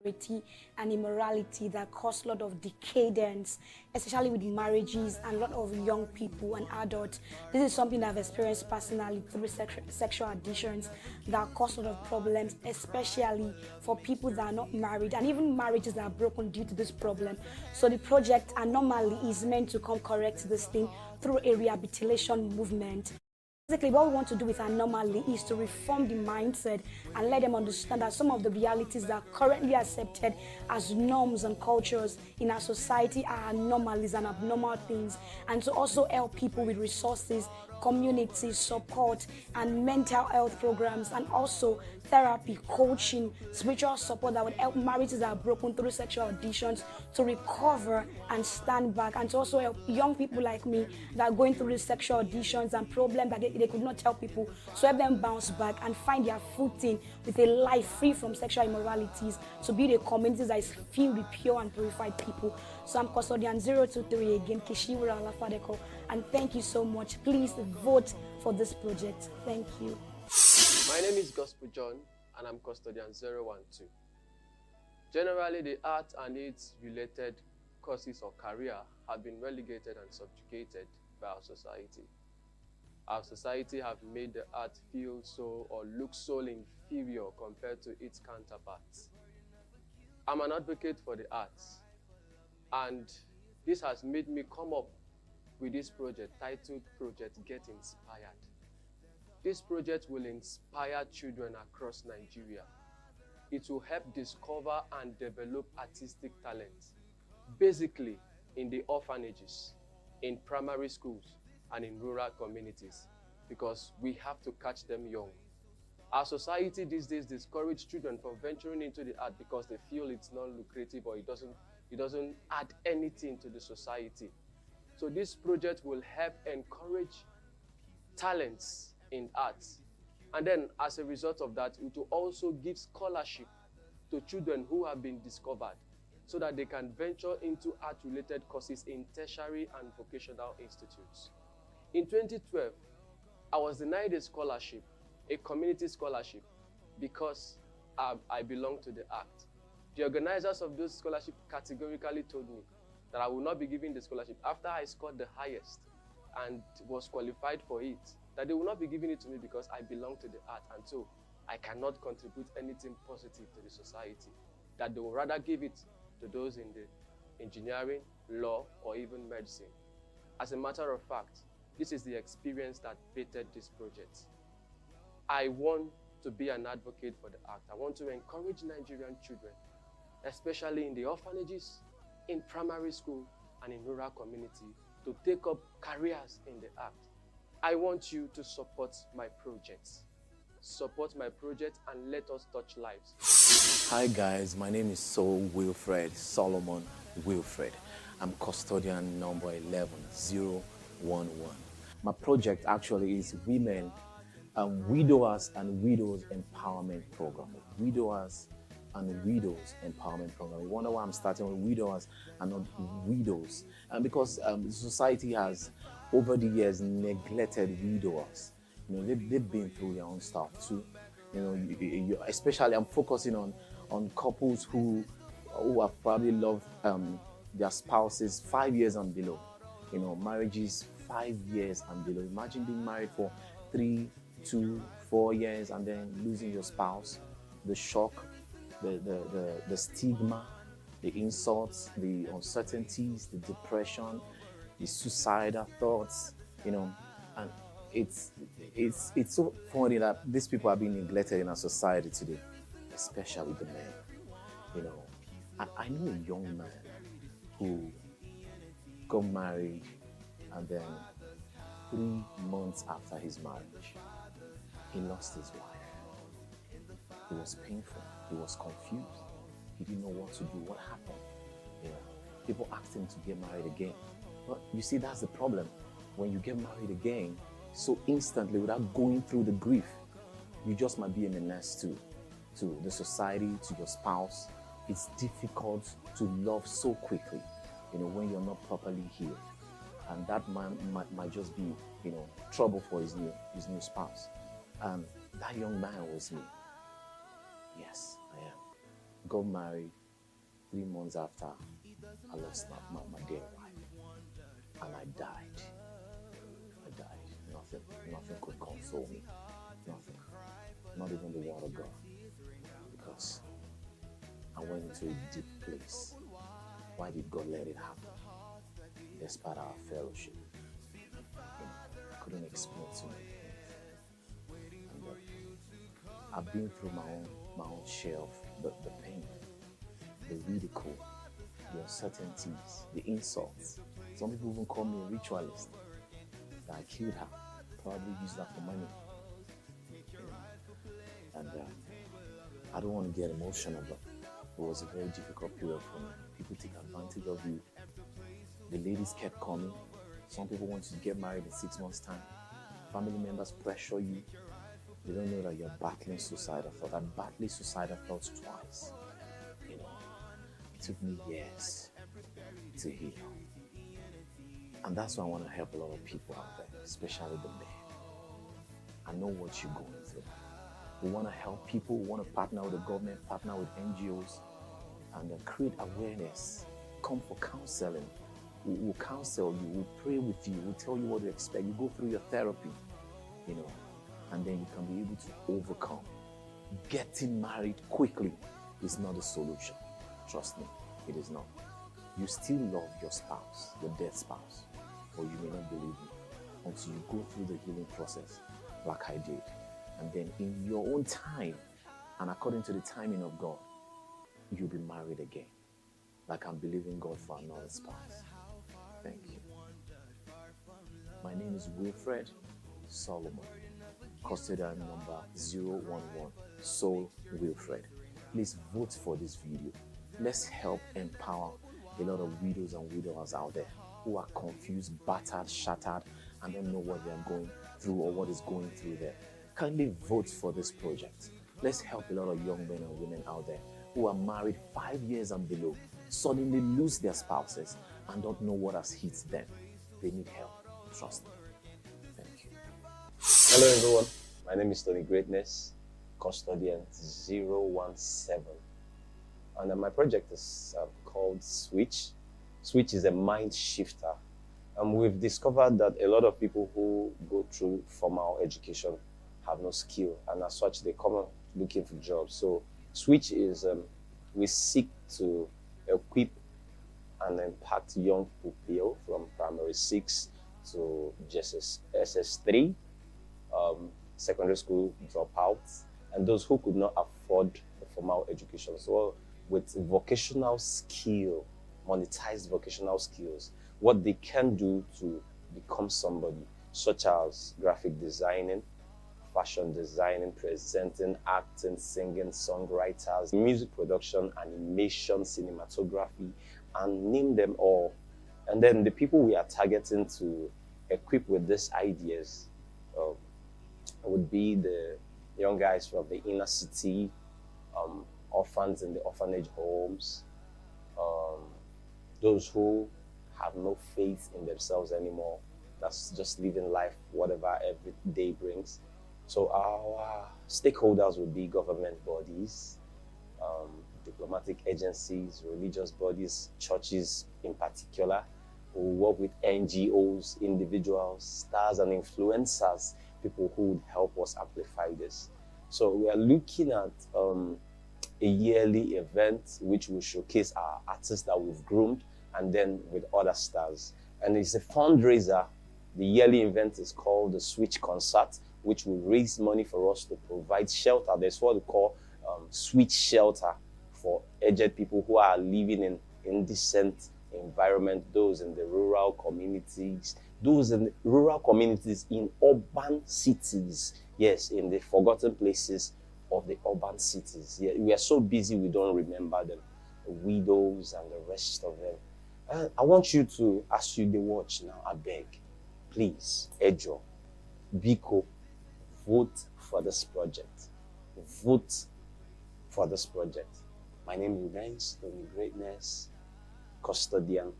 and immorality that cause a lot of decadence, especially with marriages and a lot of young people and adults. This is something that I've experienced personally through sexual addictions that cause a lot of problems, especially for people that are not married and even marriages that are broken due to this problem. So the project Anomaly is meant to come correct this thing through a rehabilitation movement. Basically, what we want to do with Anomaly is to reform the mindset and let them understand that some of the realities that are currently accepted as norms and cultures in our society are anomalies and abnormal things, and to also help people with resources, community support, and mental health programs, and also therapy, coaching, spiritual support that would help marriages that are broken through sexual addictions to recover and stand back, and to also help young people like me that are going through these sexual addictions and problems that they could not tell people, so help them bounce back and find their footing with a life free from sexual immoralities, to build a community that is filled with pure and purified people. So I'm Custodian 023 again, Kishiwara Alafadeko, and thank you so much. Please vote for this project. Thank you. My name is Gospel John, and I'm Custodian 012. Generally, the art and its related courses or career have been relegated and subjugated by our society. Our society have made the art feel so or look so inferior compared to its counterparts. I'm an advocate for the arts, and this has made me come up with this project titled Project Get Inspired. This project will inspire children across Nigeria. It will help discover and develop artistic talent, basically in the orphanages, in primary schools, and in rural communities, because we have to catch them young. Our society these days discourages children from venturing into the art because they feel it's not lucrative or it doesn't add anything to the society. So this project will help encourage talents in arts. And then as a result of that, it will also give scholarship to children who have been discovered so that they can venture into art-related courses in tertiary and vocational institutes. In 2012, I was denied a scholarship, a community scholarship, because I belong to the ACT. The organizers of those scholarships categorically told me that I will not be given the scholarship after I scored the highest and was qualified for it, that they will not be giving it to me because I belong to the art, and so I cannot contribute anything positive to the society, that they will rather give it to those in the engineering, law, or even medicine. As a matter of fact, this is the experience that baited this project. I want to be an advocate for the art. I want to encourage Nigerian children, especially in the orphanages, in primary school, and in rural community, to take up careers in the art. I want you to support my projects. Support my project and let us touch lives. Hi guys, my name is Saul Wilfred, Solomon Wilfred. I'm custodian number 11011. My project actually is Women, Widowers and Widows Empowerment Program. Widowers and Widows Empowerment Program. You wonder why I'm starting with widowers and not widows. And because society has, over the years, neglected widowers. You know, they've been through their own stuff too. You know, especially I'm focusing on couples who have probably loved their spouses 5 years and below. You know, marriages 5 years and below. Imagine being married for 3, 2, 4 years and then losing your spouse. The shock, the stigma, the insults, the uncertainties, the depression, the suicidal thoughts, you know, and it's so funny that these people are being neglected in our society today, especially the men. You know, I know a young man who got married, and then 3 months after his marriage, he lost his wife. It was painful. He was confused. He didn't know what to do. What happened? You know, people asked him to get married again. But you see, that's the problem. When you get married again, so instantly, without going through the grief, you just might be a menace to the society, to your spouse. It's difficult to love so quickly, you know, when you're not properly healed. And that man might just be, you know, trouble for his new spouse. And that young man was me. Yes, I am. got married 3 months after I lost my dear wife. And I died. Nothing could console me. Nothing. Not even the word of God. Because I went into a deep place. Why did God let it happen? Despite our fellowship. I couldn't explain to me. And I've been through my own share of the pain, the ridicule, the uncertainties, the insults. Some people even call me a ritualist. That I killed her, probably used that for money. And I don't want to get emotional, but it was a very difficult period for me. People take advantage of you. The ladies kept coming. Some people want you to get married in 6 months' time. Family members pressure you. They don't know that you're battling suicidal thoughts. I battled suicidal thoughts twice. It took me years to heal. And that's why I want to help a lot of people out there, especially the men. I know what you're going through. We want to help people. We want to partner with the government, partner with NGOs, and create awareness. Come for counseling. We'll counsel you. We'll pray with you. We'll tell you what to expect. You go through your therapy, and then you can be able to overcome. Getting married quickly is not the solution. Trust me, it is not. You still love your spouse, your dead spouse, or you may not believe me, until you go through the healing process like I did. And then in your own time, and according to the timing of God, you'll be married again. Like I'm believing God for another spouse. Thank you. My name is Wilfred Solomon, custodian number 011, Soul Wilfred. Please vote for this video. Let's help empower a lot of widows and widowers out there who are confused, battered, shattered, and don't know what they are going through or what is going through there. Kindly vote for this project. Let's help a lot of young men and women out there who are married 5 years and below, suddenly lose their spouses and don't know what has hit them. They need help. Trust me. Thank you. Hello everyone, my name is Tony Greatness, custodian 017. And my project is called Switch. Switch is a mind shifter. And we've discovered that a lot of people who go through formal education have no skill, and as such they come up looking for jobs. So Switch is, we seek to equip and impact young people from primary 6 to SS3, secondary school dropouts, and those who could not afford the formal education. So with vocational skill, monetized vocational skills, what they can do to become somebody, such as graphic designing, fashion designing, presenting, acting, singing, songwriters, music production, animation, cinematography, and name them all. And then the people we are targeting to equip with these ideas would be the young guys from the inner city, orphans in the orphanage homes, those who have no faith in themselves anymore, that's just living life whatever every day brings. So our stakeholders would be government bodies, diplomatic agencies, religious bodies, churches in particular. We work with NGOs, individuals, stars and influencers, people who would help us amplify this. So we are looking at a yearly event which will showcase our artists that we've groomed, and then with other stars. And it's a fundraiser. The yearly event is called the Switch Concert, which will raise money for us to provide shelter. There's what we call Switch Shelter for aged people who are living in indecent environment, those in the rural communities, those in the rural communities in urban cities. Yes, in the forgotten places of the urban cities. Yeah, we are so busy we don't remember them, the widows and the rest of them. And I want you to, as you watch now, I beg, please, Ejo, Biko, vote for this project. Vote for this project. My name remains Tony Greatness, custodian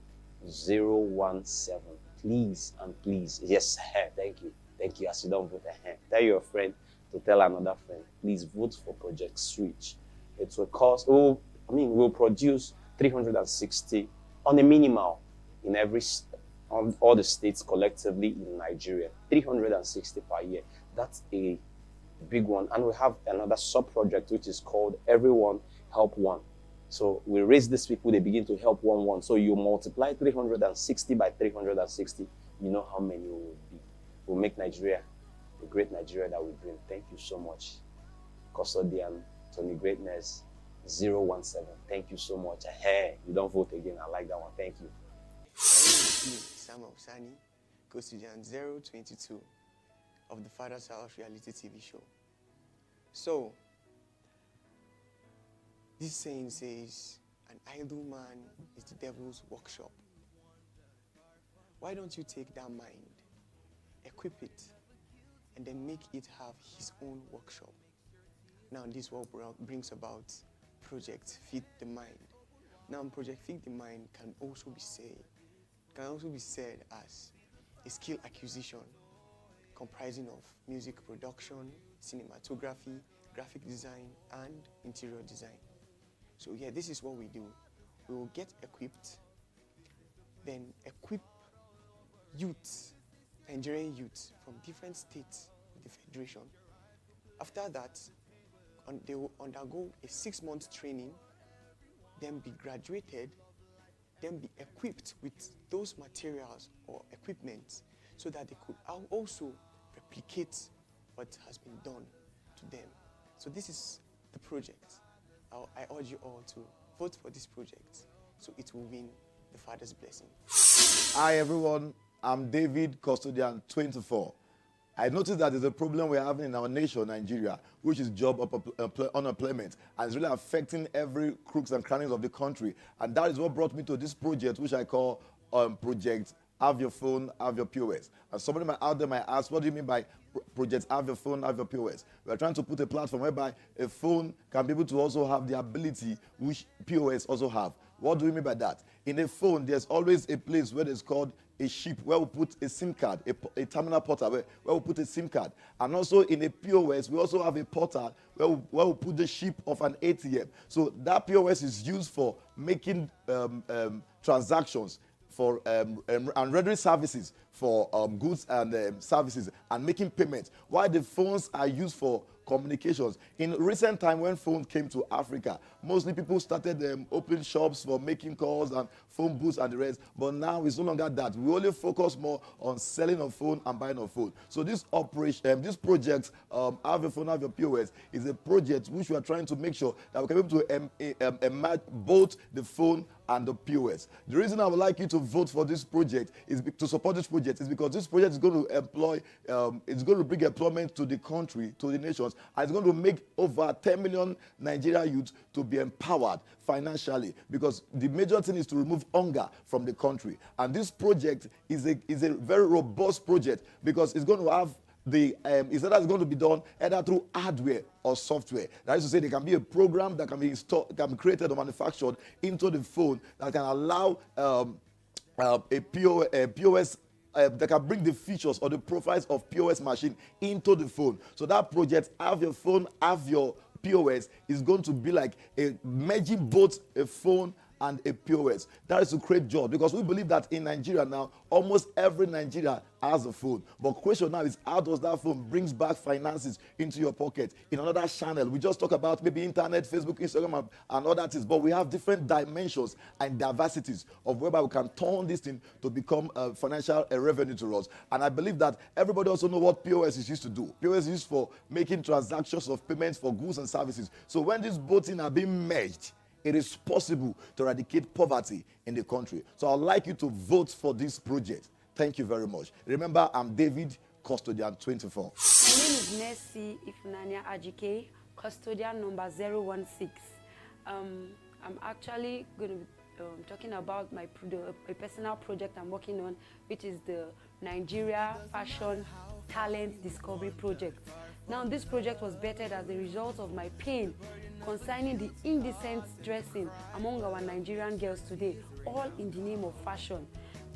017. Please and please, yes, thank you. Thank you. As you don't vote, tell your friend to tell another friend. Please vote for Project Switch. It will cost, we'll produce 360 on a minimal in on all the states collectively in Nigeria, 360 per year. That's a big one. And we have another sub-project which is called Everyone Help One. So we raise these people, they begin to help one. So you multiply 360 by 360, you know how many will be. We'll make Nigeria the great Nigeria that we dream. Thank you so much. Custodian Tony Greatness 017. Thank you so much. Hey, you don't vote again. I like that one. Thank you. My name is Samuel Sani, Custodian 022 of the Father's House reality TV show. So, this saying says, an idle man is the devil's workshop. Why don't you take that mind, equip it, and then make it have his own workshop? Now, this is what brings about Project Feed the Mind. Now, Project Feed the Mind can also be said as a skill acquisition comprising of music production, cinematography, graphic design, and interior design. So yeah, this is what we do. We will get equipped, then equip youths, Nigerian youths from different states of the Federation. After that, they will undergo a 6-month training, then be graduated, then be equipped with those materials or equipment so that they could also replicate what has been done to them. So this is the project. I urge you all to vote for this project so it will win the Father's blessing. Hi everyone, I'm David, Custodian 24. I noticed that there's a problem we're having in our nation, Nigeria, which is job unemployment, and it's really affecting every crooks and crannies of the country. And that is what brought me to this project, which I call Project Have Your Phone, Have Your POS. And somebody out there might ask, what do you mean by Project Have Your Phone, Have Your POS? We're trying to put a platform whereby a phone can be able to also have the ability which POS also have. What do we mean by that? In a phone, there's always a place where it's called a chip, where we put a SIM card, a terminal portal, where we put a SIM card. And also in a POS, we also have a portal where we put the chip of an ATM. So that POS is used for making transactions for and rendering services for goods and services and making payments, while the phones are used for communications. In recent time, when phones came to Africa, mostly people started opening shops for making calls and phone booths and the rest. But now it's no longer that. We only focus more on selling of phone and buying of phone. So this operation, this project, Have Your Phone, Have Your POS, is a project which we are trying to make sure that we can be able to match both the phone and the POS. The reason I would like you to vote for this project is to support this project is because this project is going to employ, it's going to bring employment to the country, to the nations, and it's going to make over 10 million Nigerian youths to be empowered financially, because the major thing is to remove hunger from the country. And this project is a very robust project because it's going to have it's either going to be done either through hardware or software. That is to say, there can be a program that can be installed, can be created or manufactured into the phone that can allow a POS that can bring the features or the profiles of POS machine into the phone. So that project, Have Your Phone, Have Your POS, is going to be like merging both a phone and a POS. That is to create jobs, because we believe that in Nigeria now, almost every Nigerian has a phone. But the question now is, how does that phone brings back finances into your pocket in another channel? We just talk about maybe internet, Facebook, Instagram, and other things, but we have different dimensions and diversities of whereby we can turn this thing to become a financial revenue to us. And I believe that everybody also know what POS is used to do. POS is used for making transactions of payments for goods and services. So when these both things are being merged, it is possible to eradicate poverty in the country. So I'd like you to vote for this project. Thank you very much. Remember, I'm David, Custodian 24. My name is Nessie Ifunanya Ajike, Custodian number 016. I'm actually going to be talking about a personal project I'm working on, which is the Nigeria Fashion Talent Discovery Project. Now, this project was bettered as a result of my pain concerning the indecent dressing among our Nigerian girls today, all in the name of fashion.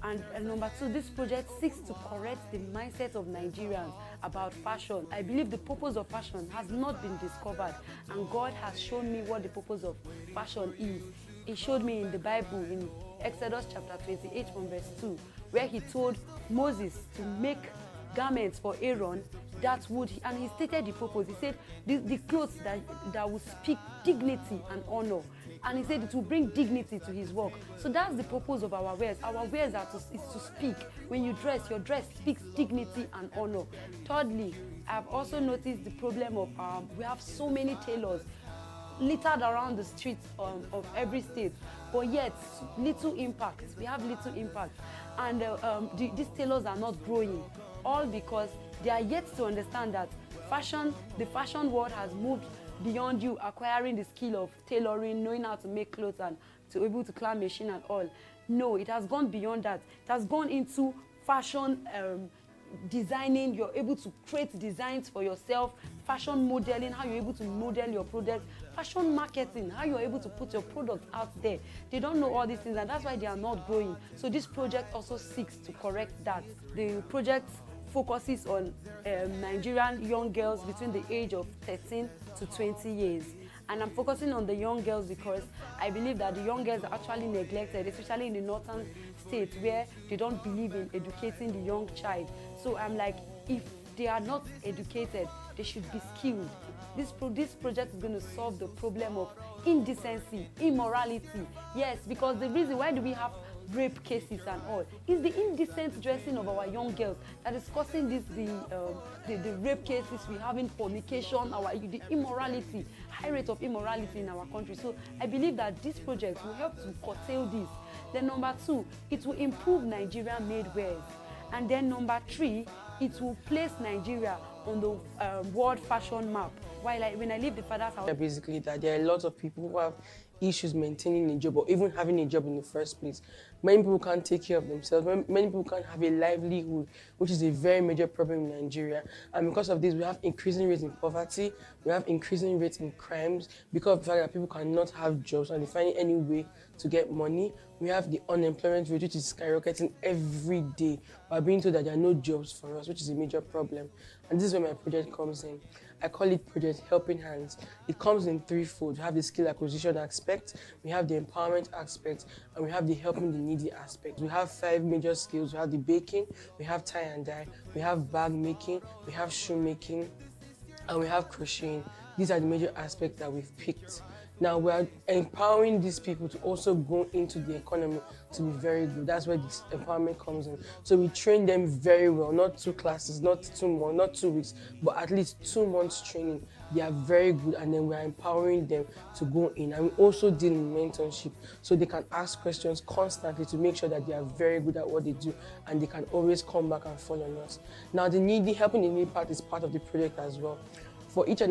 And number two, this project seeks to correct the mindset of Nigerians about fashion. I believe the purpose of fashion has not been discovered, and God has shown me what the purpose of fashion fashion is, he showed me in the Bible in Exodus chapter 28 from verse 2, where he told Moses to make garments for Aaron that would, and he stated the purpose. He said the clothes that would speak dignity and honor, and he said it will bring dignity to his work. So that's the purpose of our wares. Our wares is to speak. When you dress, your dress speaks dignity and honor. Thirdly, I've also noticed the problem of we have so many tailors littered around the streets of every state, but yet little impact. We have little impact, and these tailors are not growing, all because they are yet to understand that the fashion world has moved beyond you acquiring the skill of tailoring, knowing how to make clothes and to be able to climb machine and all. No, it has gone beyond that. It has gone into fashion designing. You're able to create designs for yourself, fashion modeling, how you're able to model your products, fashion marketing, how you're able to put your product out there. They don't know all these things, and that's why they are not growing. So this project also seeks to correct that. The project focuses on Nigerian young girls between the age of 13 to 20 years. And I'm focusing on the young girls because I believe that the young girls are actually neglected, especially in the northern states where they don't believe in educating the young child. So I'm like, if they are not educated, they should be skilled. This project is going to solve the problem of indecency, immorality. Yes, because the reason why do we have rape cases and all is the indecent dressing of our young girls that is causing the rape cases we have in fornication, the immorality, high rate of immorality in our country. So I believe that this project will help to curtail this. Then number 2, it will improve Nigerian made wares. And then number 3, it will place Nigeria on the world fashion map. When I leave the father's house, basically that there are lots of people who have issues maintaining a job or even having a job in the first place. Many people can't take care of themselves. Many people can't have a livelihood, which is a very major problem in Nigeria. And because of this, we have increasing rates in poverty, we have increasing rates in crimes, because of the fact that people cannot have jobs and they find any way to get money. We have the unemployment rate, which is skyrocketing every day. We're being told that there are no jobs for us, which is a major problem. And this is where my project comes in. I call it Project Helping Hands. It comes in threefold. We have the skill acquisition aspect, we have the empowerment aspect, and we have the helping the needy aspect. We have 5 major skills. We have the baking, we have tie and dye, we have bag making, we have shoe making, and we have crocheting. These are the major aspects that we've picked. Now we are empowering these people to also go into the economy to be very good. That's where this empowerment comes in. So we train them very well, not 2 classes, not 2 months, not 2 weeks, but at least 2 months training. They are very good, and then we are empowering them to go in. And we also deal in mentorship, so they can ask questions constantly to make sure that they are very good at what they do, and they can always come back and follow us. Now the helping the needy part is part of the project as well. For each and